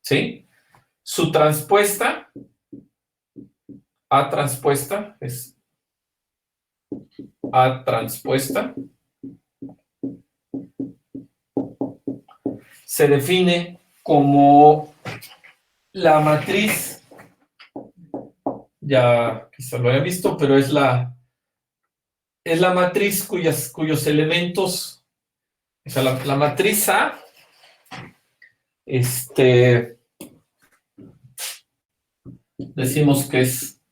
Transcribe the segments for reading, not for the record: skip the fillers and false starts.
¿sí? Su transpuesta, A transpuesta, es A transpuesta, se define como la matriz, ya quizá lo haya visto, pero es la matriz cuyos elementos, o sea, la matriz A, decimos que es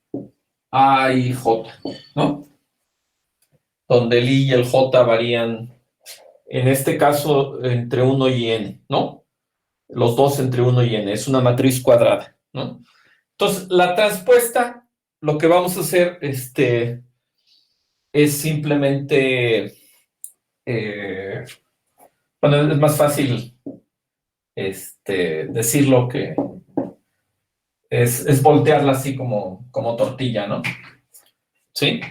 A y J, ¿no? Donde el I y el J varían, en este caso, entre 1 y n, ¿no? Los dos entre 1 y n, es una matriz cuadrada, ¿no? Entonces, la transpuesta, lo que vamos a hacer, es simplemente, bueno, es más fácil, decirlo que es voltearla así como tortilla, ¿no? ¿Sí?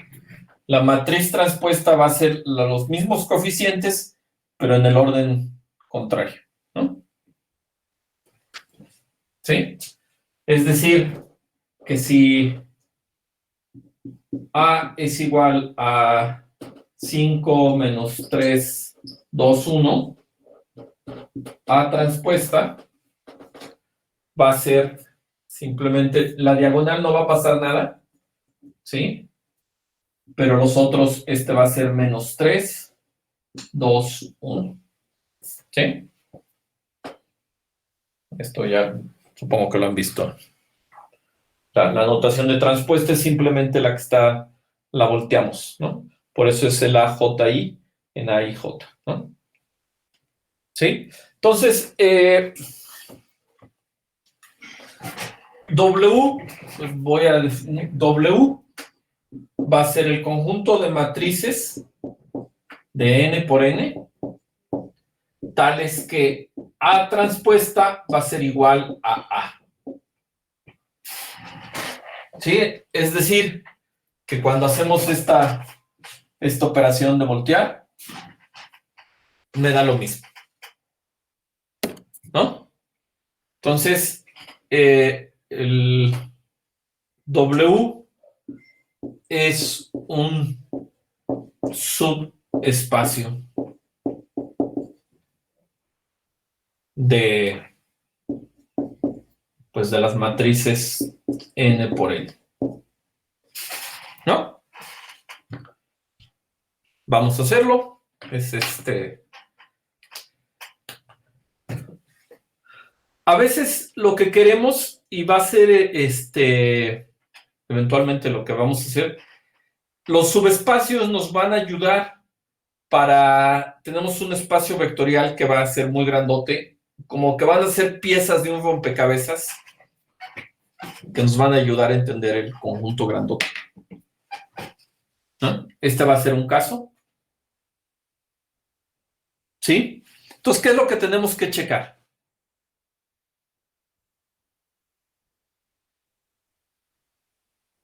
La matriz transpuesta va a ser los mismos coeficientes, pero en el orden contrario, ¿no? ¿Sí? Es decir, que si A es igual a 5 menos 3, 2, 1, A transpuesta va a ser simplemente, la diagonal no va a pasar nada, ¿sí? Pero los otros, va a ser menos 3, 2, 1, ¿sí? Esto ya supongo que lo han visto. La notación de transpuesta es simplemente la que está, la volteamos, ¿no? Por eso es el AJI en AIJ, ¿no? ¿Sí? Entonces, W, pues voy a definir, W va a ser el conjunto de matrices de n por n, tales que A transpuesta va a ser igual a A. ¿Sí? Es decir, que cuando hacemos esta operación de voltear, me da lo mismo, ¿no? Entonces, el W es un subespacio de las matrices n por n, ¿no? Vamos a hacerlo. Es A veces lo que queremos, y va a ser eventualmente lo que vamos a hacer, los subespacios nos van a ayudar tenemos un espacio vectorial que va a ser muy grandote, como que van a ser piezas de un rompecabezas que nos van a ayudar a entender el conjunto grandote, ¿no? Este va a ser un caso, ¿sí? Entonces, ¿qué es lo que tenemos que checar?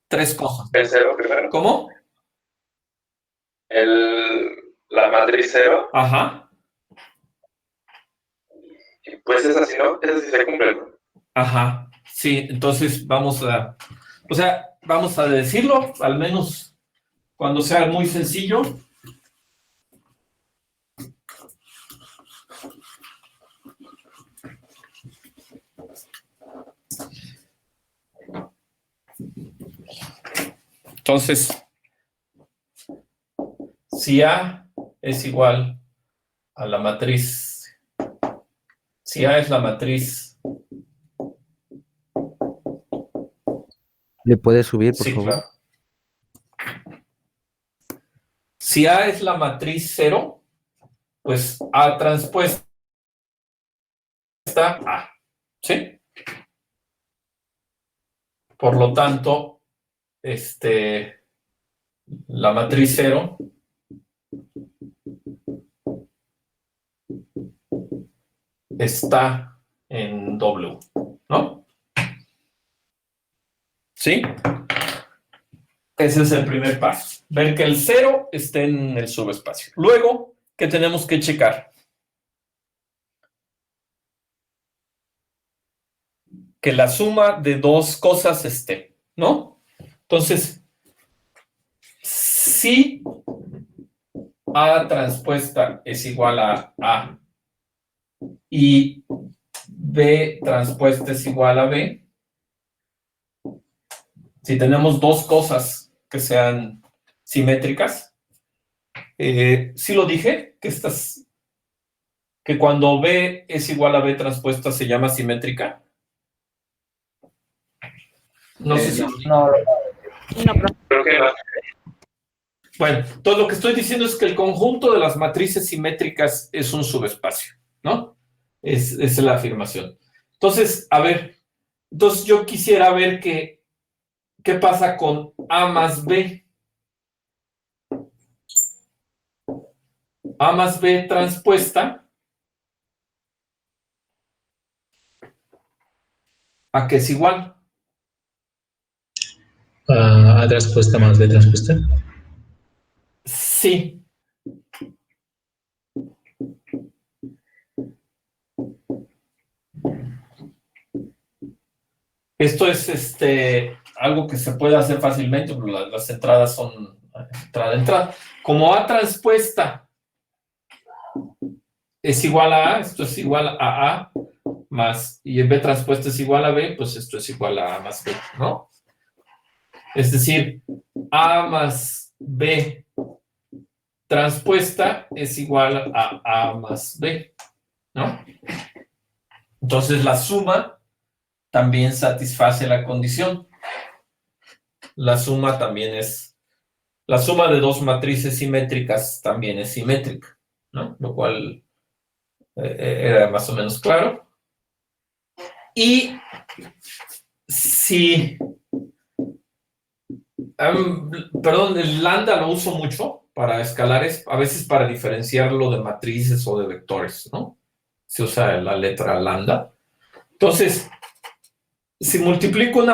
Tres cosas. El cero primero. ¿Cómo? La matriz cero. Ajá. Pues esa sí, ¿no? Esa sí se cumple, ¿no? Ajá. Sí, entonces vamos a decirlo, al menos cuando sea muy sencillo. Entonces, si A es igual a la matriz, si A es la matriz... ¿Le puedes subir, por Sí, favor? claro. Si A es la matriz 0, pues A transpuesta A, ¿sí? Por lo tanto, la matriz 0 está en W, ¿no? ¿Sí? Ese es el primer paso. Ver que el 0 esté en el subespacio. Luego, ¿qué tenemos que checar? que la suma de dos cosas esté, ¿no? Entonces, si A transpuesta es igual a A y B transpuesta es igual a B, si tenemos dos cosas que sean simétricas, sí lo dije, que cuando B es igual a B transpuesta se llama simétrica. No sé si... No, Creo que no. Bueno, todo lo que estoy diciendo es que el conjunto de las matrices simétricas es un subespacio, ¿no? Es la afirmación. Entonces, a ver, entonces yo quisiera ver qué pasa con A más B. A más B transpuesta a que es igual. A transpuesta más B transpuesta. Sí. Esto es algo que se puede hacer fácilmente, pero las entradas son entrada. Como A transpuesta es igual a A, esto es igual a A más, y B transpuesta es igual a B, pues esto es igual a A más B, ¿no? Es decir, A más B transpuesta es igual a A más B, ¿no? Entonces la suma también satisface la condición. La suma de dos matrices simétricas también es simétrica, ¿no? Lo cual era más o menos claro. Y si, perdón, el lambda lo uso mucho para escalares, a veces para diferenciarlo de matrices o de vectores, ¿no? Se usa la letra lambda. Entonces, si multiplico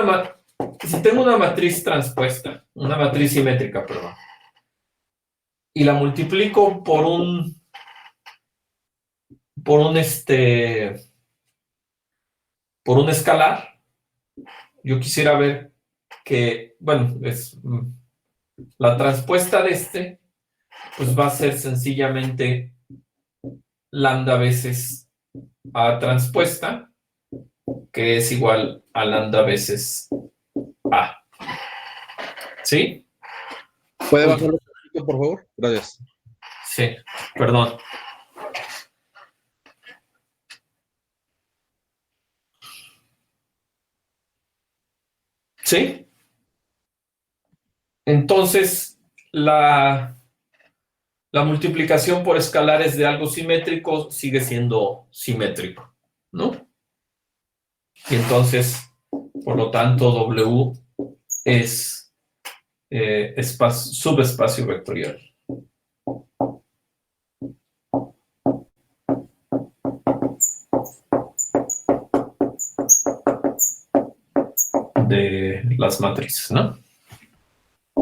si tengo una matriz transpuesta, una matriz simétrica, perdón, y la multiplico por un escalar, yo quisiera ver que, bueno, la transpuesta de pues va a ser sencillamente lambda veces A transpuesta, que es igual a lambda veces A. ¿Sí? ¿Puede bajarlo un poquito, por favor? Gracias. Sí, perdón. ¿Sí? Entonces, la multiplicación por escalares de algo simétrico sigue siendo simétrico, ¿no? Y entonces, por lo tanto, W es subespacio vectorial. De las matrices, ¿no?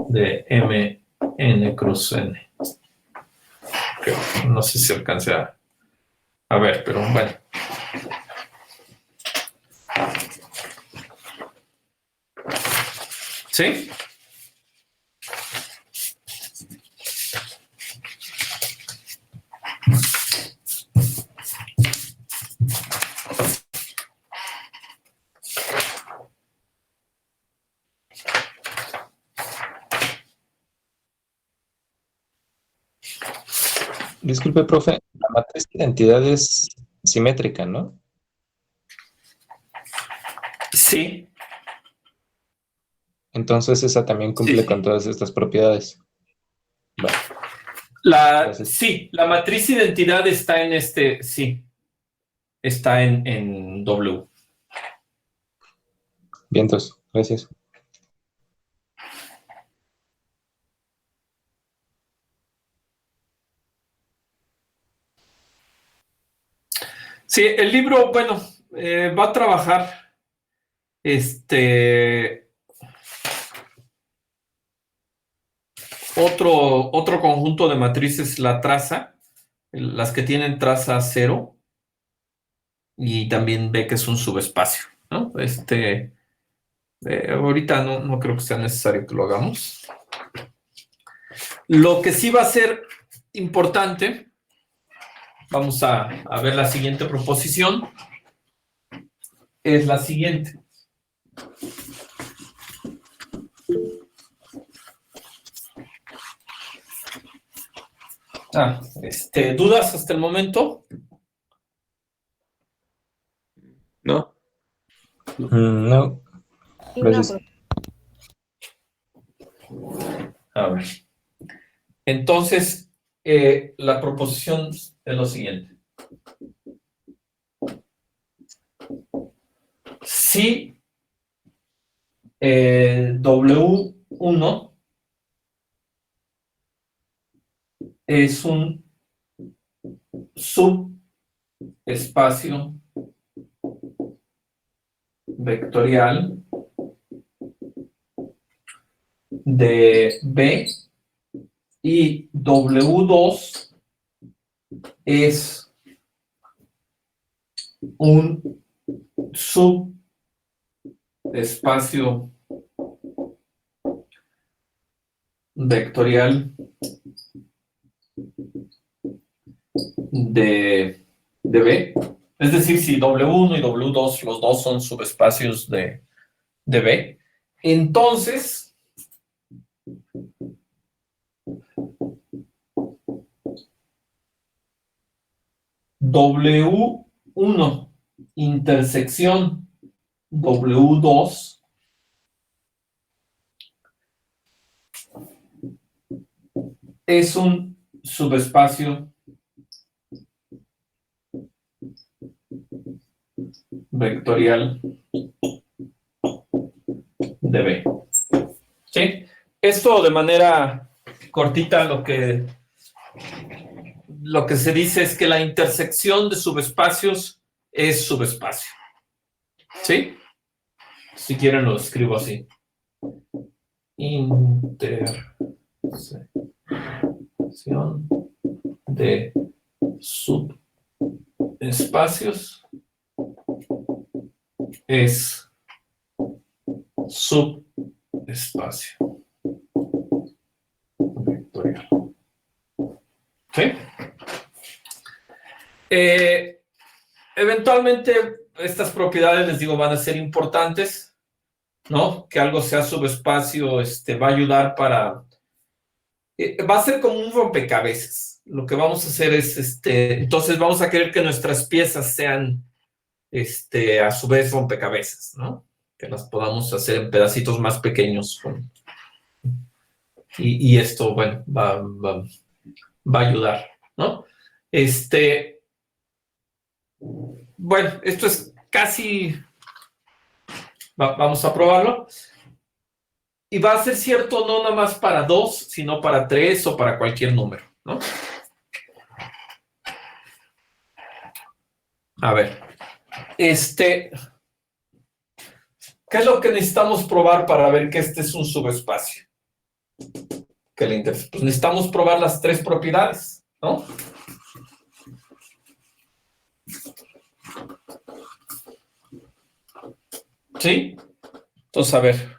De M, N cruz N. Okay. No sé si alcance a ver, pero bueno. ¿Sí? Disculpe, profe, la matriz de identidad es simétrica, ¿no? Sí. Entonces esa también cumple Sí. con todas estas propiedades. Vale. Gracias. Sí, la matriz identidad está en sí. Está en W. Bien, entonces, gracias. Sí, el libro, bueno, va a trabajar otro conjunto de matrices, la traza, las que tienen traza 0, y también ve que es un subespacio, ¿no? Ahorita no creo que sea necesario que lo hagamos. Lo que sí va a ser importante, vamos a ver la siguiente proposición, es la siguiente. ¿Dudas hasta el momento? No. No. Y no, Gracias. A ver. Entonces, la proposición es lo siguiente. Si W1 es un subespacio vectorial de B y W2 es un subespacio vectorial de B. Es decir, si W1 y W2, los dos son subespacios de B, entonces W1 intersección W2 es un subespacio vectorial de B. ¿Sí? Esto de manera cortita lo que se dice es que la intersección de subespacios es subespacio. ¿Sí? Si quieren lo escribo así. Intersección de subespacios es subespacio vectorial. ¿Sí? Eventualmente estas propiedades, les digo, van a ser importantes, ¿no? Que algo sea subespacio va a ayudar para... va a ser como un rompecabezas. Lo que vamos a hacer es, entonces vamos a querer que nuestras piezas sean, a su vez, rompecabezas, ¿no? Que las podamos hacer en pedacitos más pequeños. Y esto, bueno, va a ayudar, ¿no? Bueno, esto es casi... vamos a probarlo. Y va a ser cierto no nada más para 2, sino para 3 o para cualquier número, ¿no? A ver. ¿Qué es lo que necesitamos probar para ver que este es un subespacio? Que le interesa. Pues necesitamos probar las 3 propiedades, ¿no? ¿Sí? Entonces, a ver.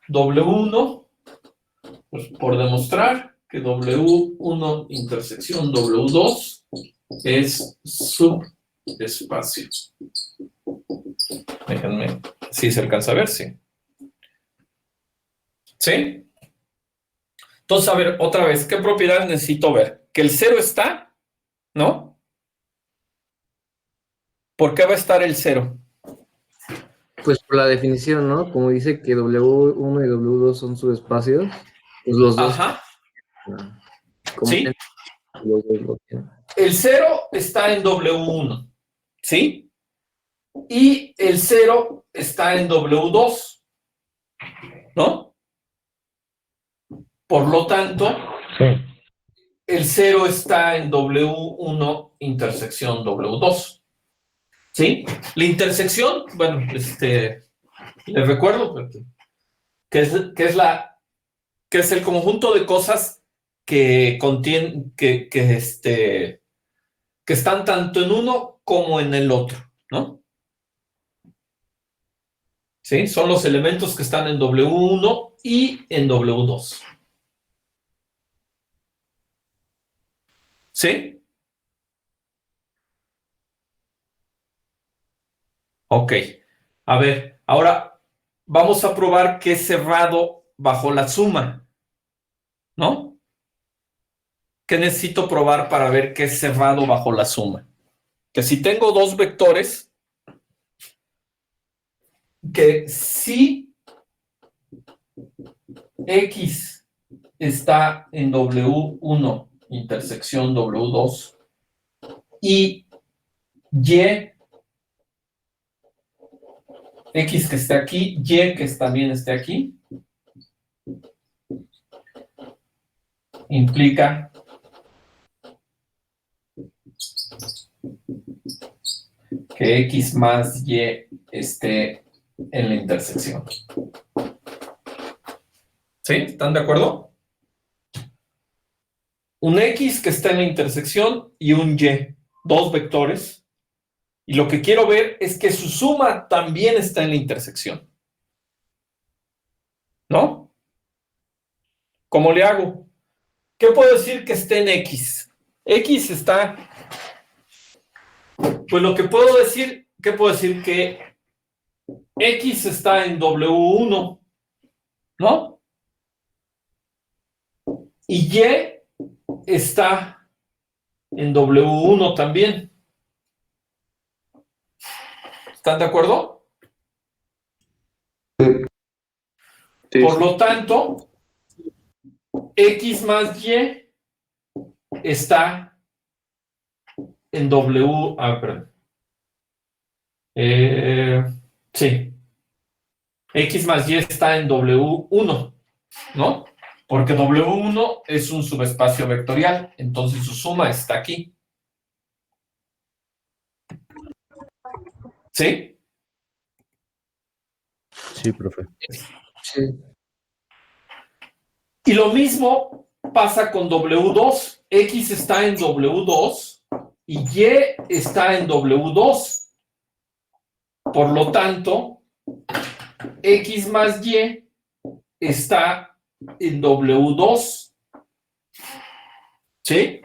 W1, pues por demostrar que W1 intersección W2 es subespacio. Déjenme, si se alcanza a ver, sí. ¿Sí? Entonces, a ver, otra vez, ¿qué propiedades necesito ver? Que el 0 está, ¿no? ¿Por qué va a estar el 0? Pues por la definición, ¿no? Como dice que W1 y W2 son subespacios, pues los dos. Ajá. Como ¿Sí? Los dos lo tienen. El 0 está en W1, ¿sí? Y el 0 está en W2, ¿no? Por lo tanto, Sí. el 0 está en W1 intersección W2, ¿sí? La intersección, bueno, les recuerdo que es el conjunto de cosas que contienen, que están tanto en uno como en el otro, ¿no? ¿Sí? Son los elementos que están en W1 y en W2. ¿Sí? Ok. A ver, ahora vamos a probar que es cerrado bajo la suma, ¿no? ¿Qué necesito probar para ver que es cerrado bajo la suma? Que si tengo dos vectores, que si X está en W1 intersección W2 y Y, X que esté aquí, Y que también esté aquí, implica que X más Y esté en la intersección. ¿Sí? ¿Están de acuerdo? Un X que está en la intersección y un Y, dos vectores. Y lo que quiero ver es que su suma también está en la intersección. ¿No? ¿Cómo le hago? ¿Qué puedo decir que esté en X? X está... Pues lo que puedo decir, ¿qué puedo decir? Que X está en W1, ¿no? Y Y está en W1 también. ¿Están de acuerdo? Sí. Por lo tanto, X más Y está en W... perdón. Sí. X más Y está en W1, ¿no? Porque W1 es un subespacio vectorial, entonces su suma está aquí. ¿Sí? Sí, profe. Sí. Y lo mismo pasa con W2. X está en W2 y Y está en W2. Por lo tanto, X más Y está en W2. ¿Sí?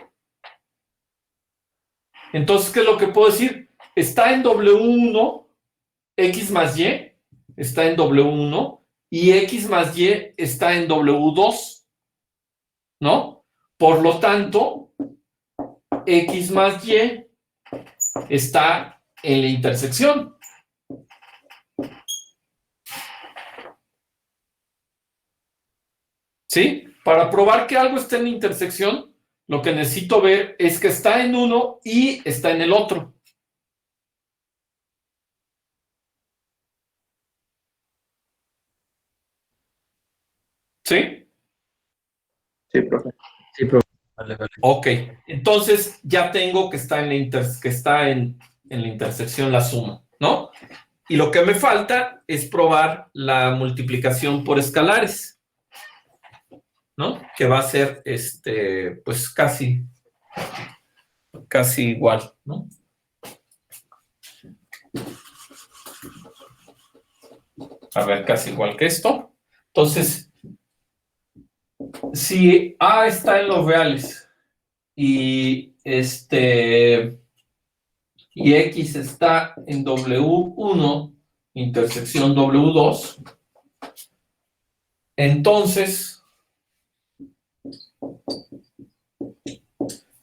Entonces, ¿qué es lo que puedo decir? Está en W1, X más Y está en W1 y X más Y está en W2, ¿no? Por lo tanto, X más Y está en la intersección. ¿Sí? Para probar que algo está en la intersección, lo que necesito ver es que está en uno y está en el otro. ¿Sí? Sí, profe. Sí, profe. Vale, vale. Ok, entonces ya tengo que está en la intersección la suma, ¿no? Y lo que me falta es probar la multiplicación por escalares, ¿no? Que va a ser, pues casi igual, ¿no? A ver, casi igual que esto. Entonces, si A está en los reales y y X está en W1, intersección W2, entonces,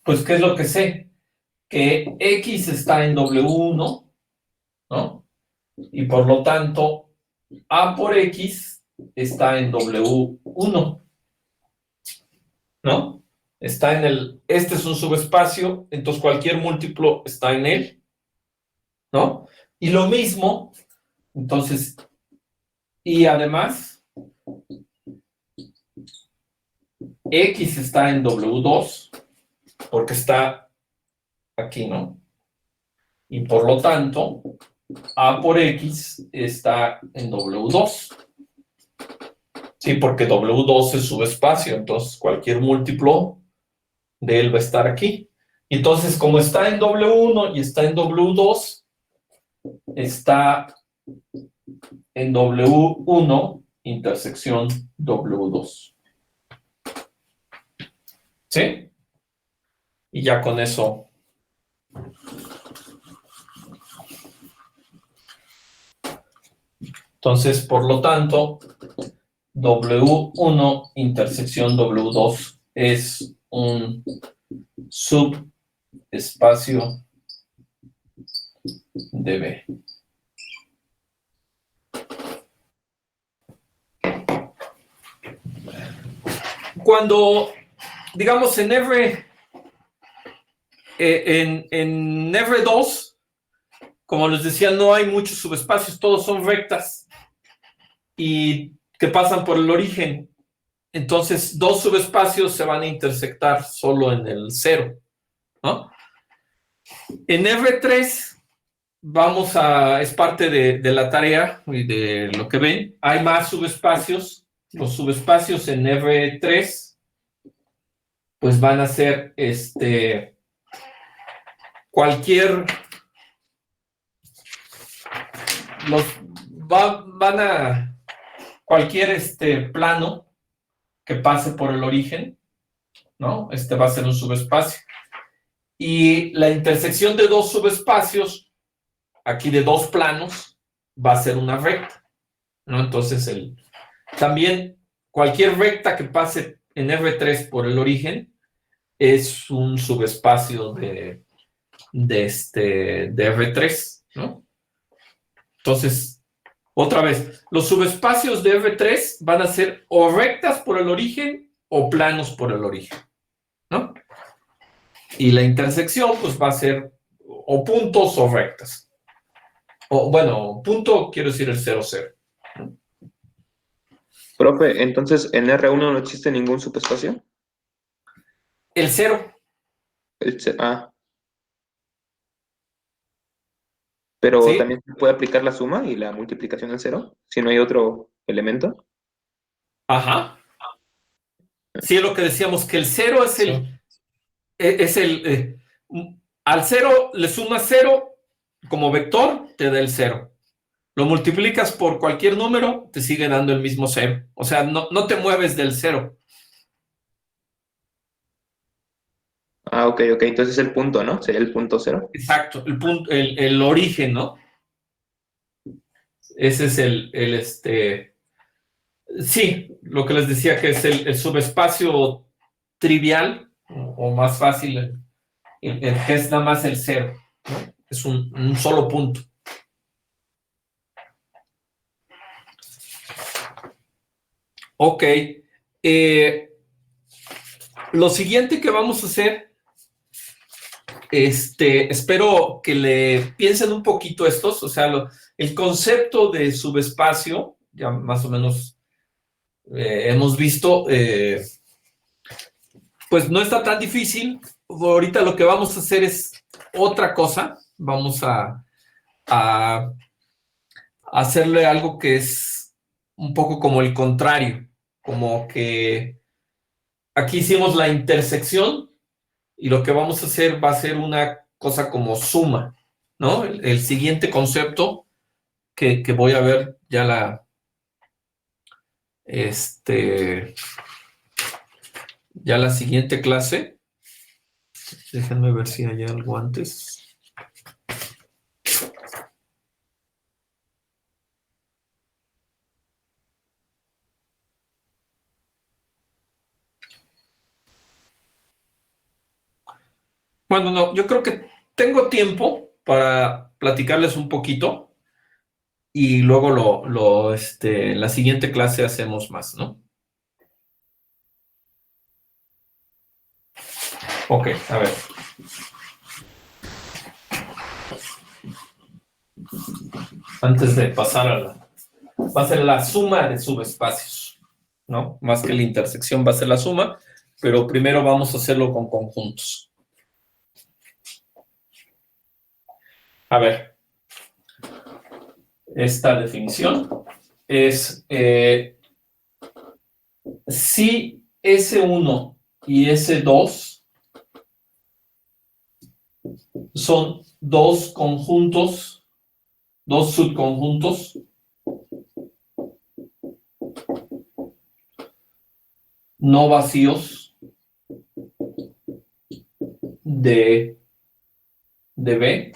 pues, ¿qué es lo que sé? Que X está en W1, ¿no? Y por lo tanto, A por X está en W1, ¿no? Está en este es un subespacio, entonces cualquier múltiplo está en él, ¿no? Y lo mismo, entonces, y además, X está en W2, porque está aquí, ¿no? Y por lo tanto, A por X está en W2. Sí, porque W2 es subespacio, entonces cualquier múltiplo de él va a estar aquí. Entonces, como está en W1 y está en W2, está en W1 intersección W2. ¿Sí? Y ya con eso. Entonces, por lo tanto, W1 intersección W2 es un subespacio de B. Cuando, digamos, en R2, como les decía, no hay muchos subespacios, todos son rectas y que pasan por el origen. Entonces, dos subespacios se van a intersectar solo en el 0, ¿no? En R3, es parte de la tarea y de lo que ven, hay más subespacios. Los subespacios en R3, pues van a ser cualquier, van a cualquier plano que pase por el origen, ¿no? Va a ser un subespacio. Y la intersección de dos subespacios, aquí de dos planos, va a ser una recta, ¿no? Entonces, también cualquier recta que pase en R3 por el origen es un subespacio de R3, ¿no? Entonces, otra vez, los subespacios de R3 van a ser o rectas por el origen o planos por el origen, ¿no? Y la intersección, pues, va a ser o puntos o rectas. O, bueno, punto quiero decir el 0, 0. Profe, entonces en R1 no existe ningún subespacio. El 0. Pero ¿Sí? también se puede aplicar la suma y la multiplicación al 0, si no hay otro elemento. Ajá. Sí, es lo que decíamos, que el 0 es al 0 le sumas 0 como vector, te da el 0. Lo multiplicas por cualquier número, te sigue dando el mismo 0. O sea, no te mueves del 0. Ah, ok, entonces el punto, ¿no? Sería el punto 0. Exacto, el origen, ¿no? Ese es sí, lo que les decía que es el subespacio trivial o más fácil, el que es nada más el 0, ¿no? Es un solo punto. Ok. Lo siguiente que vamos a hacer, espero que le piensen un poquito estos, o sea, el concepto de subespacio, ya más o menos hemos visto, pues no está tan difícil. Ahorita lo que vamos a hacer es otra cosa, vamos a hacerle algo que es un poco como el contrario, como que aquí hicimos la intersección y lo que vamos a hacer va a ser una cosa como suma, ¿no? El siguiente concepto que voy a ver ya ya la siguiente clase. Déjenme ver si hay algo antes. Bueno, no, yo creo que tengo tiempo para platicarles un poquito y luego la siguiente clase hacemos más, ¿no? Ok, a ver. Antes de pasar va a ser la suma de subespacios, ¿no? Más que la intersección va a ser la suma, pero primero vamos a hacerlo con conjuntos. A ver, esta definición es si S1 y S2 son dos conjuntos, dos subconjuntos no vacíos de B.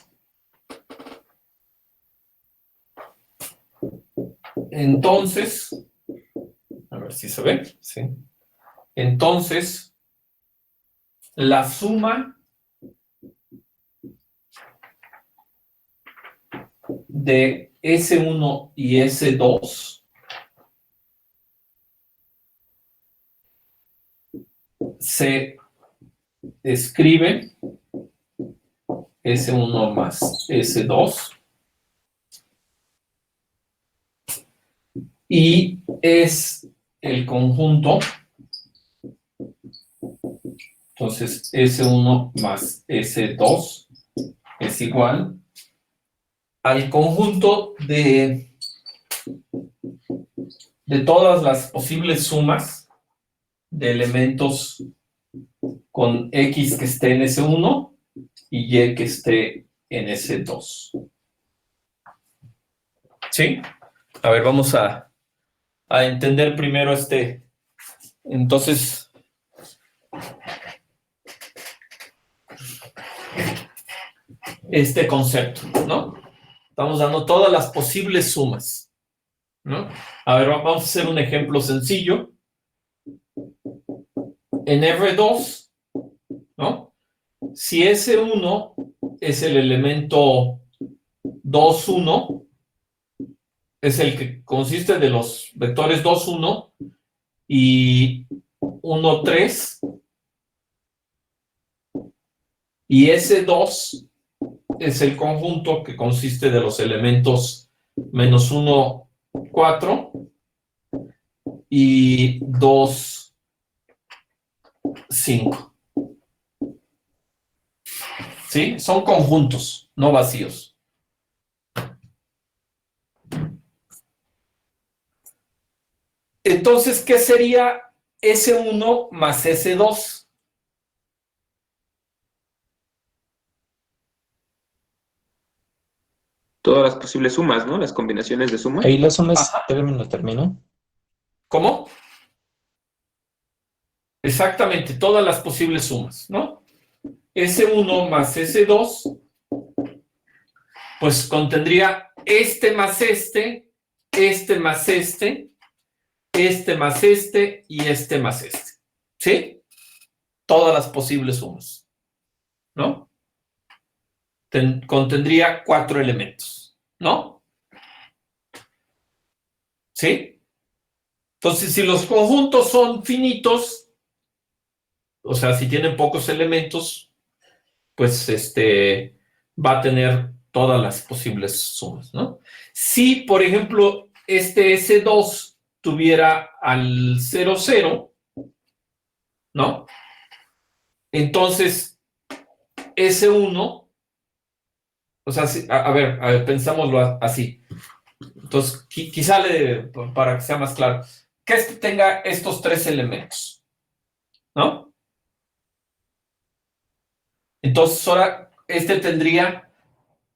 Entonces, a ver si se ve, sí. Entonces, la suma de S1 y S2 se escribe S1 más S2 y es el conjunto. Entonces, S1 más S2 es igual al conjunto de todas las posibles sumas de elementos con X que esté en S1 y Y que esté en S2. ¿Sí? A ver, vamos a entender primero entonces, este concepto, ¿no? Estamos dando todas las posibles sumas, ¿no? A ver, vamos a hacer un ejemplo sencillo. En R2, ¿no? Si S1 es el elemento 2, 1, es el que consiste de los vectores 2, 1 y 1, 3, y S2 es el conjunto que consiste de los elementos menos 1, 4 y 2, 5. ¿Sí? Son conjuntos, no vacíos. Entonces, ¿qué sería S1 más S2? Todas las posibles sumas, ¿no? Las combinaciones de sumas. Ahí la suma es Ajá. término. ¿Cómo? Exactamente, todas las posibles sumas, ¿no? S1 más S2, pues contendría este más este más este más este y este más este. ¿Sí? Todas las posibles sumas, ¿no? Contendría 4 elementos, ¿no? ¿Sí? Entonces, si los conjuntos son finitos, o sea, si tienen pocos elementos, pues va a tener todas las posibles sumas, ¿no? Si, por ejemplo, este S2 tuviera al 0, 0, ¿no? Entonces, S1, o sea, a ver, pensámoslo así. Entonces, quizá para que sea más claro, que tenga estos 3 elementos, ¿no? Entonces, ahora tendría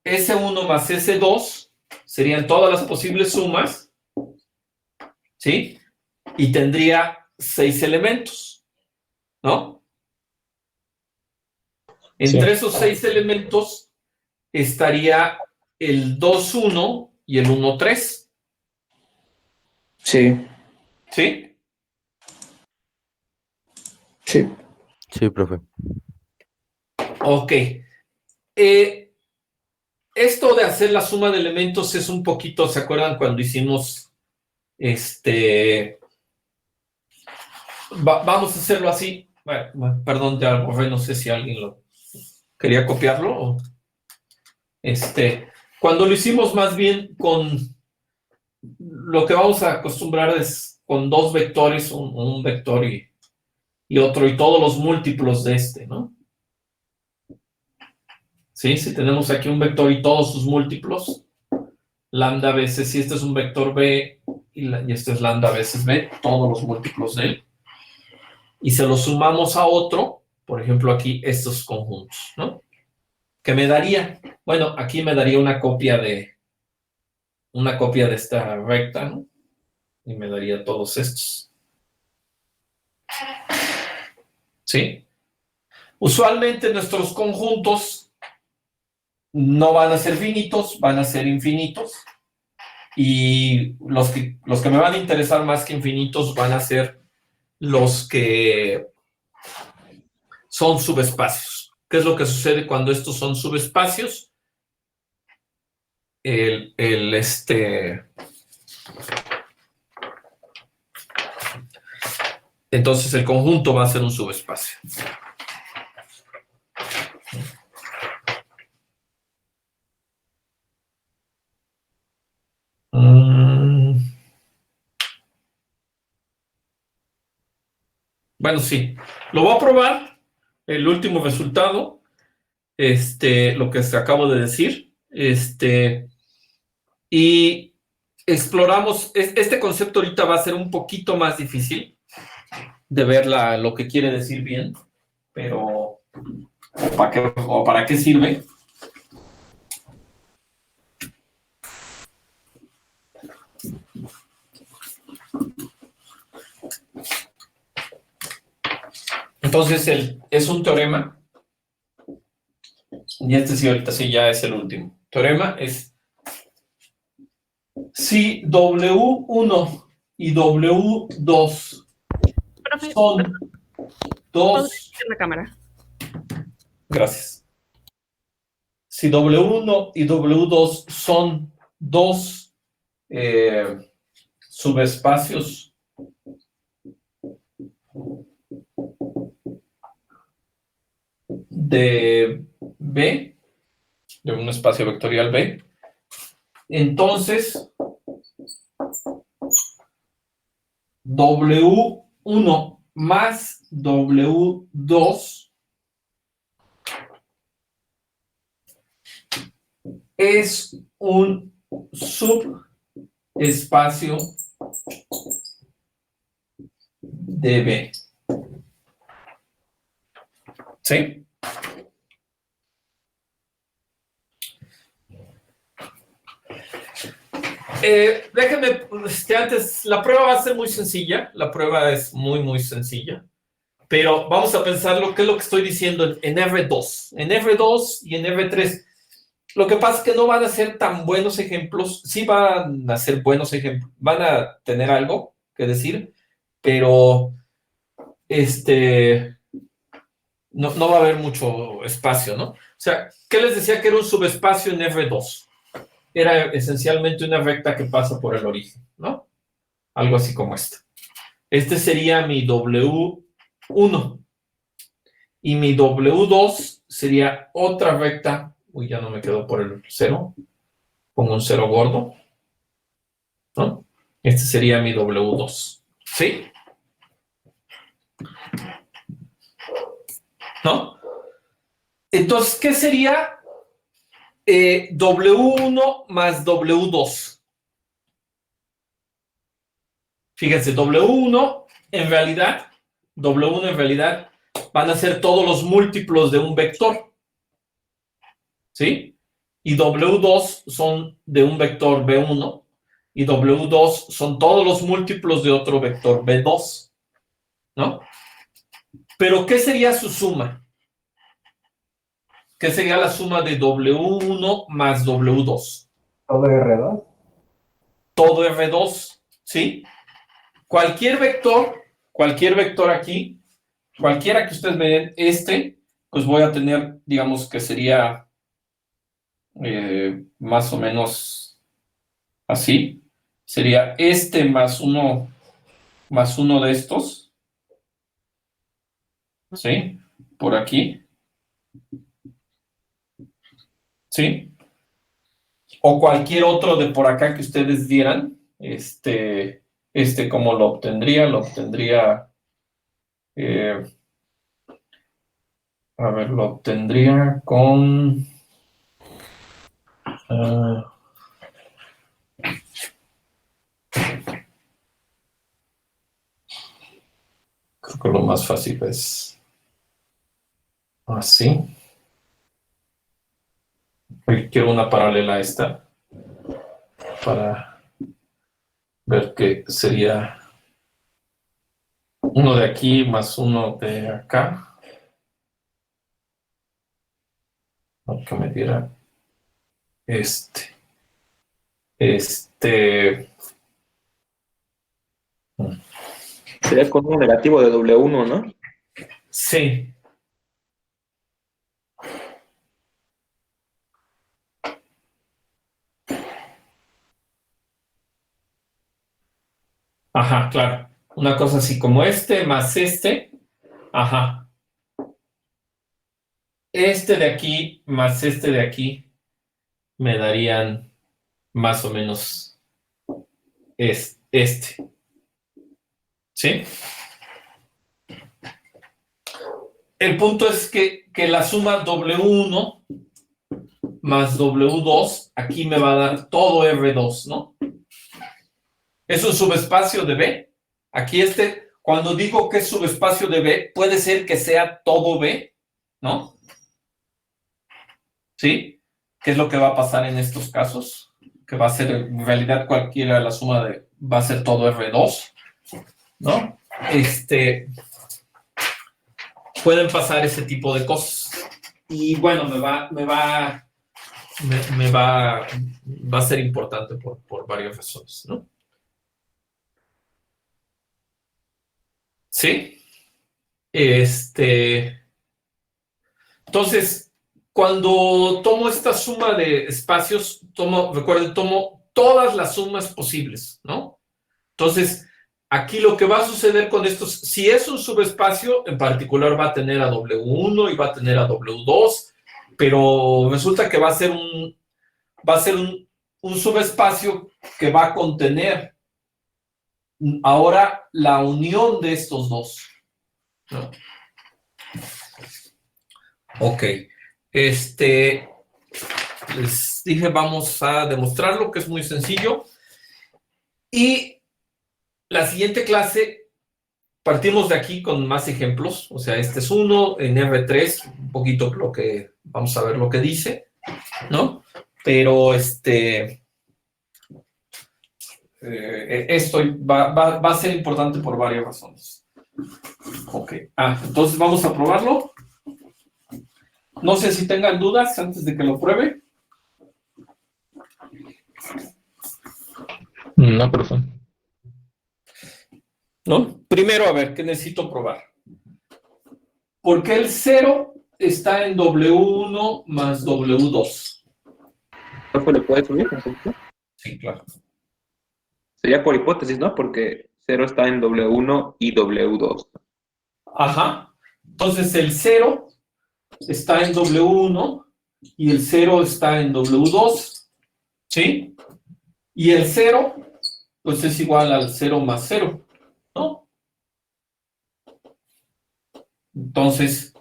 S1 más S2, serían todas las posibles sumas, ¿sí? Y tendría 6 elementos, ¿no? Entre esos 6 elementos estaría el 2, 1 y el 1, 3. Sí, ¿Sí? sí. Sí, profe. Ok. Esto de hacer la suma de elementos es un poquito, ¿se acuerdan cuando hicimos vamos a hacerlo así? Bueno, perdón, ya borré, no sé si alguien lo quería copiarlo o cuando lo hicimos más bien con lo que vamos a acostumbrar es con 2 vectores, un vector y otro, y todos los múltiplos de ¿no? ¿Sí? Si tenemos aquí un vector y todos sus múltiplos, lambda veces, si este es un vector B y este es lambda veces B, todos los múltiplos de él, y se los sumamos a otro, por ejemplo aquí estos conjuntos, ¿no? ¿Qué me daría? Bueno, aquí me daría una copia de esta recta, ¿no? Y me daría todos estos. ¿Sí? Usualmente nuestros conjuntos no van a ser finitos, van a ser infinitos. Y los que me van a interesar más que infinitos van a ser los que son subespacios. ¿Qué es lo que sucede cuando estos son subespacios? Entonces el conjunto va a ser un subespacio. Bueno, sí. Lo voy a probar. El último resultado. Lo que acabo de decir. Y exploramos. Este concepto ahorita va a ser un poquito más difícil de ver lo que quiere decir bien. Pero, ¿para qué sirve? Entonces, es un teorema. Y sí, ahorita sí ya es el último. Teorema es si W1 y W2 son dos. En la cámara. Gracias. Si W1 y W2 son dos subespacios de B, de un espacio vectorial B, entonces W1 más W2 es un subespacio de B. ¿Sí? Déjenme, antes, la prueba va a ser muy sencilla, la prueba es muy sencilla, pero vamos a pensar qué es lo que estoy diciendo en R2, en R2 y en R3. Lo que pasa es que no van a ser tan buenos ejemplos, sí van a ser buenos ejemplos, van a tener algo que decir, pero no va a haber mucho espacio, ¿no? O sea, ¿qué les decía que era un subespacio en R2? Era esencialmente una recta que pasa por el origen, ¿no? Algo así como esta. Este sería mi W1. Y mi W2 sería otra recta. Uy, ya no me quedo por el 0. Pongo un 0 gordo, ¿no? Este sería mi W2. ¿Sí? ¿No? Entonces, ¿qué sería W1 más W2? Fíjense, W1 en realidad van a ser todos los múltiplos de un vector. ¿Sí? Y W2 son de un vector B1 y W2 son todos los múltiplos de otro vector B2. ¿No? Pero, ¿qué sería su suma? ¿Qué sería la suma de W1 más W2? ¿Todo R2? Todo R2, ¿sí? Cualquier vector aquí, cualquiera que ustedes vean, pues voy a tener, digamos que sería más o menos así. Sería más uno de estos, ¿sí? Por aquí. ¿Sí? O cualquier otro de por acá que ustedes dieran. ¿Cómo lo obtendría? Lo obtendría. Lo obtendría con. Creo que lo más fácil es así. Quiero una paralela a esta para ver qué sería Uno de aquí más uno de acá. Aunque me diera este. Sería con uno negativo de W1, ¿no? Sí. Ajá, claro. Una cosa así como este más este. Ajá. Este de aquí más este de aquí me darían más o menos este. ¿Sí? El punto es que la suma W1 más W2 aquí me va a dar todo R2, ¿no? Es un subespacio de B. Aquí cuando digo que es subespacio de B, puede ser que sea todo B, ¿no? ¿Sí? ¿Qué es lo que va a pasar en estos casos? Que va a ser, en realidad, cualquiera de la suma va a ser todo R2, ¿no? Pueden pasar ese tipo de cosas. Y bueno, va a ser importante por varias razones, ¿no? ¿Sí? Entonces, cuando tomo esta suma de espacios, recuerden, tomo todas las sumas posibles, ¿no? Entonces, aquí lo que va a suceder con estos, si es un subespacio, en particular va a tener a W1 y va a tener a W2, pero resulta que va a ser un subespacio que va a contener ahora la unión de estos dos, ¿no? Ok. Les dije, vamos a demostrarlo, que es muy sencillo. Y la siguiente clase, partimos de aquí con más ejemplos. O sea, este es uno, en R3, un poquito vamos a ver lo que dice, ¿no? Pero esto va a ser importante por varias razones. Ok. Entonces vamos a probarlo. No sé si tengan dudas antes de que lo pruebe. No, profe. ¿No? Primero, a ver, ¿qué necesito probar? ¿Por qué el 0 está en W1 más W2? ¿No le puede subir? Sí, claro. Sería por hipótesis, ¿no? Porque 0 está en W1 y W2. Ajá. Entonces el 0 está en W1 y el 0 está en W2. ¿Sí? Y el 0, pues es igual al 0 más 0, ¿no? Entonces,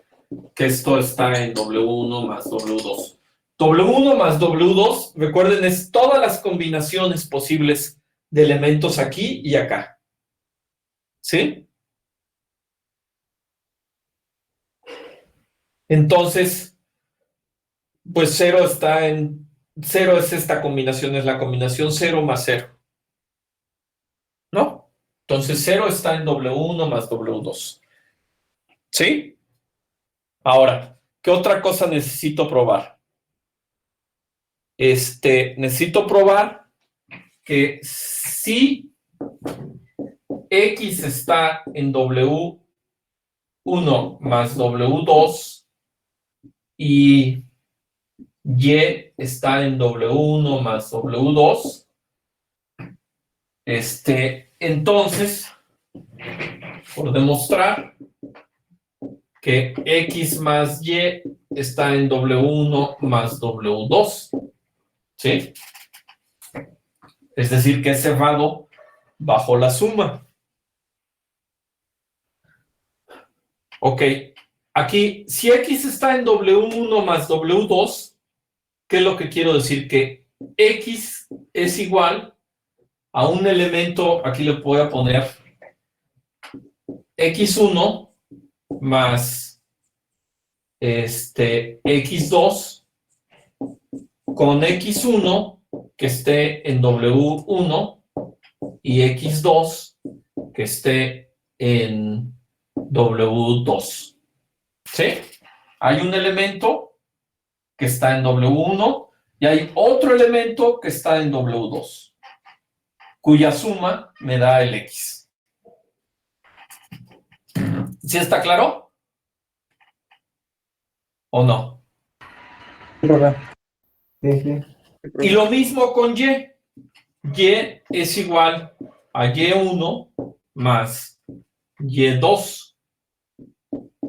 que esto está en W1 más W2. W1 más W2, recuerden, es todas las combinaciones posibles de elementos aquí y acá. ¿Sí? Entonces, pues 0 es esta combinación, es la combinación 0 más 0. ¿No? Entonces 0 está en W1 más W2. ¿Sí? Ahora, ¿qué otra cosa necesito probar? Necesito probar que si X está en W1 más W2 y Y está en W1 más W2, entonces, por demostrar que X más Y está en W1 más W2, ¿sí? Es decir, que es cerrado bajo la suma. Ok, aquí, si X está en W1 más W2, ¿qué es lo que quiero decir? Que X es igual a un elemento, aquí le voy a poner X1 más X2 con X1 que esté en W1 y X2 que esté en W2. ¿Sí? Hay un elemento que está en W1 y hay otro elemento que está en W2, cuya suma me da el X. ¿Sí está claro? ¿O no? Y lo mismo con Y. Y es igual a Y1 más Y2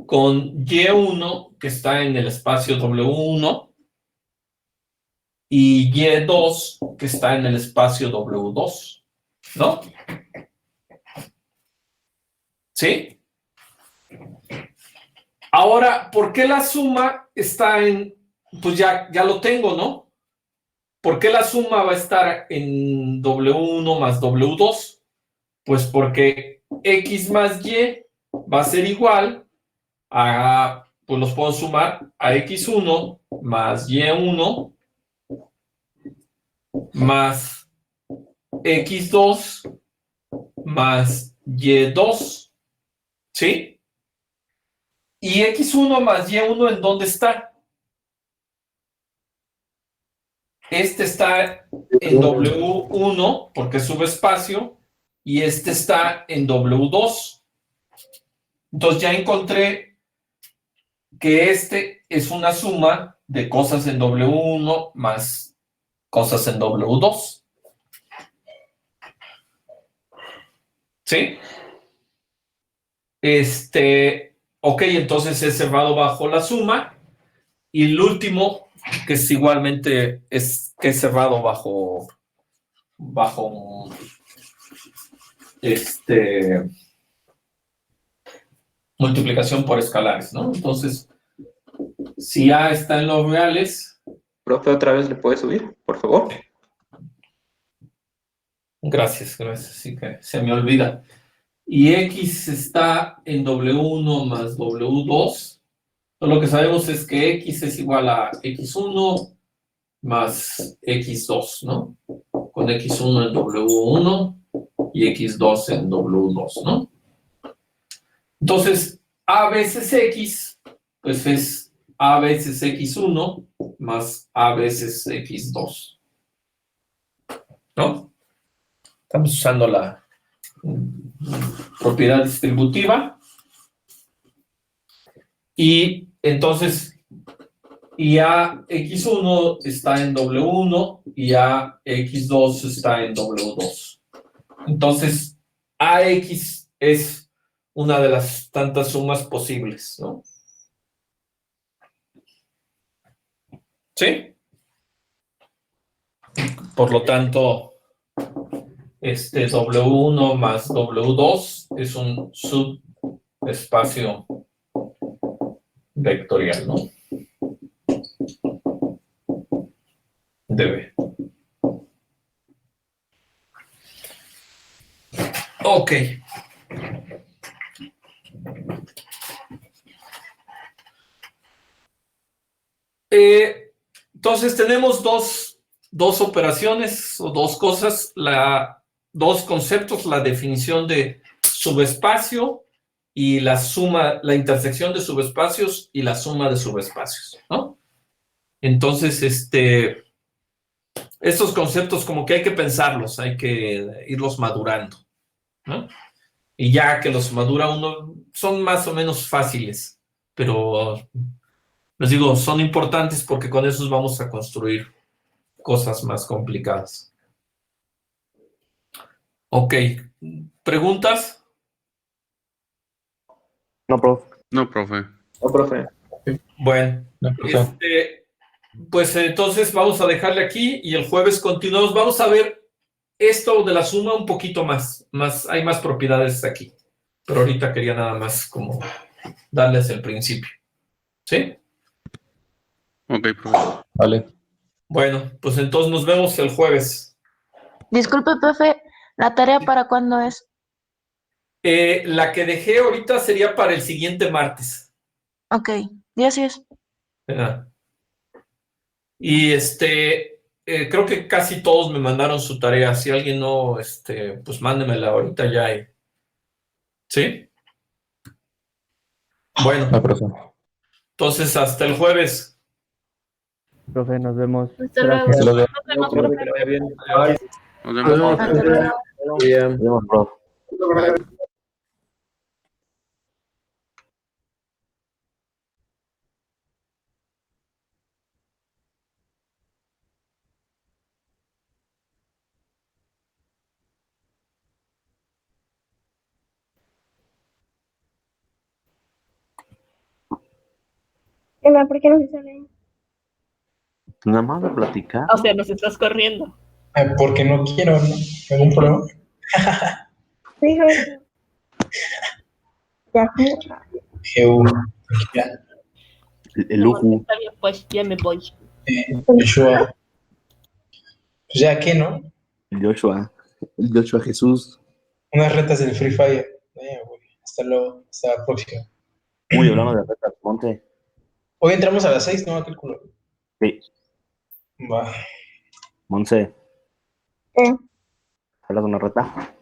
con Y1 que está en el espacio W1 y Y2 que está en el espacio W2, ¿no? ¿Sí? Ahora, ¿por qué la suma está en... Pues ya lo tengo, ¿no? ¿Por qué la suma va a estar en W1 más W2? Pues porque X más Y va a ser igual a... Pues los puedo sumar a X1 más Y1 más X2 más Y2, ¿sí? ¿Y X1 más Y1 en dónde está? Este está en W1 porque es subespacio y este está en W2. Entonces ya encontré que este es una suma de cosas en W1 más cosas en W2. ¿Sí? Ok, entonces es cerrado bajo la suma. Y el último, que es igualmente, que es cerrado bajo multiplicación por escalares, ¿no? Entonces, si A está en los reales... Profe, ¿otra vez le puede subir, por favor? Gracias, sí que se me olvida. Y X está en W1 más W2. Lo que sabemos es que X es igual a X1 más X2, ¿no? Con X1 en W1 y X2 en W2, ¿no? Entonces, A veces X, pues es A veces X1 más A veces X2, ¿no? Estamos usando la propiedad distributiva. Y entonces, y AX1 está en W1 y AX2 está en W2. Entonces, AX es una de las tantas sumas posibles, ¿no? ¿Sí? Por lo tanto, W1 más W2 es un subespacio vectorial, ¿no? De B. Ok. Entonces tenemos dos operaciones o dos cosas, dos conceptos, la definición de subespacio y la suma, la intersección de subespacios y la suma de subespacios, ¿no? Entonces, estos conceptos como que hay que pensarlos, hay que irlos madurando, ¿no? Y ya que los madura uno, son más o menos fáciles, pero les digo, son importantes porque con esos vamos a construir cosas más complicadas. Ok, ¿preguntas? No, profe. No, profe. Bueno, No, profe. pues entonces vamos a dejarle aquí y el jueves continuamos. Vamos a ver esto de la suma un poquito más. Hay más propiedades aquí, pero ahorita quería nada más como darles el principio. ¿Sí? Ok, profe. Vale. Bueno, pues entonces nos vemos el jueves. Disculpe, profe, ¿la tarea para cuándo es? La que dejé ahorita sería para el siguiente martes. Ok, gracias. Ah. Y creo que casi todos me mandaron su tarea. Si alguien no, pues mándemela ahorita ya. ¿Sí? Bueno, No, profe. entonces hasta el jueves. Profe, nos vemos. Hasta luego. Se lo de- No, profe, que le vaya bien. Nos Nos vemos. vemos, Hasta profe. luego. Ya. Nos vemos, profe. Emma, ¿por qué no se sale? Nada más de platicar. O sea, nos estás corriendo. Porque no quiero, ¿no? ¿Algún problema? Dijo, ya, Jehu, tranquila. El Uju. Está bien, pues ya me voy. Yeshua. Pues ya, ¿qué, no? El Joshua. El Joshua Jesús. Unas retas del Free Fire. Güey. Hasta luego. Hasta la próxima. Muy hablando de retas, Monte. Hoy entramos a las 6, ¿no? Cálculo. Sí. Va. Monse. ¿Qué? ¿Hablas de una reta?